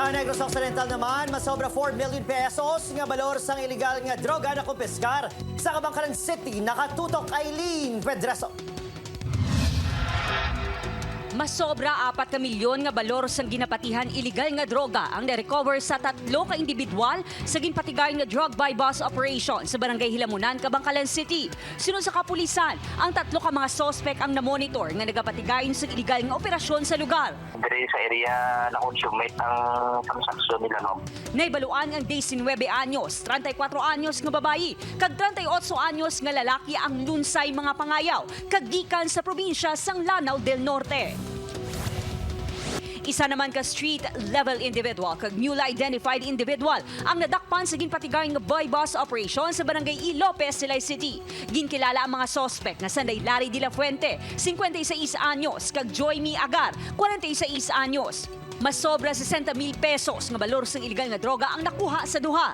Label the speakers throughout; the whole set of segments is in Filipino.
Speaker 1: Sa Negros Occidental naman, masobra 4 million pesos nga balor sang iligal nga droga na kumpiskar sa Kabangkalan City. Nakatutok Aileen Pedreso.
Speaker 2: Masobra 4 ka milyon nga balor sang ginapatihan iligal nga droga ang na-recover sa 3 ka individual sa ginpatigay nga drug by bus operation sa Barangay Hilamunan, Kabangkalan City. Sunod sa kapulisan, ang 3 ka mga sospek ang na-monitor nga nagapatigayon sa iligal nga operasyon sa lugar.
Speaker 3: Dari sa area na consummate ang transaksyon nila, no?
Speaker 2: Naibaluan ang 19 anyos, 34 anyos nga babayi, kag 38 anyos nga lalaki ang lunsay mga pangayaw, kag gikan sa probinsya sang Lanao del Norte. Isa naman ka street-level individual kag newly identified individual ang nadakpan sa ginpatigay nga boy bus operation sa Barangay E. Lopez, Silay City. Ginkilala ang mga sospek nga sanday Larry de la Fuente, 56 anyos, kag Joy Mi Agar, 46 anyos. Mas sobra 60,000 pesos nga balor sang iligal nga droga ang nakuha sa duha.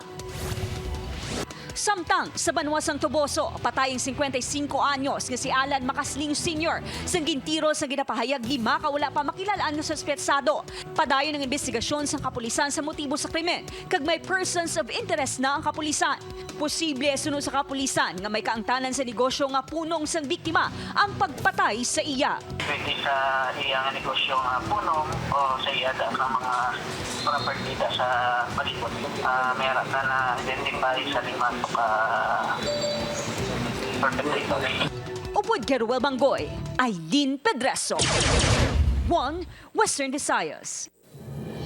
Speaker 2: Samtang sa Banwasang Toboso, patayang 55 anyos nga si Alan Macasling Sr. sang gintiro sa ginapahayag 5 ka wala pa makilalaan nga suspetsado. Padayon ng investigasyon sa kapulisan sa motibo sa krimen, kag may persons of interest na ang kapulisan. Posible sunod sa kapulisan nga may kaangtanan sa negosyo nga punong sang biktima ang pagpatay sa iya.
Speaker 3: Pwede sa iyang negosyo nga punong o sa iya sa mga partida sa palibot. Meron na na-identify sa 5 ka perpetrator.
Speaker 2: Upod Keruel Banggoy, Aileen Pedreso. 1 Western Visayas.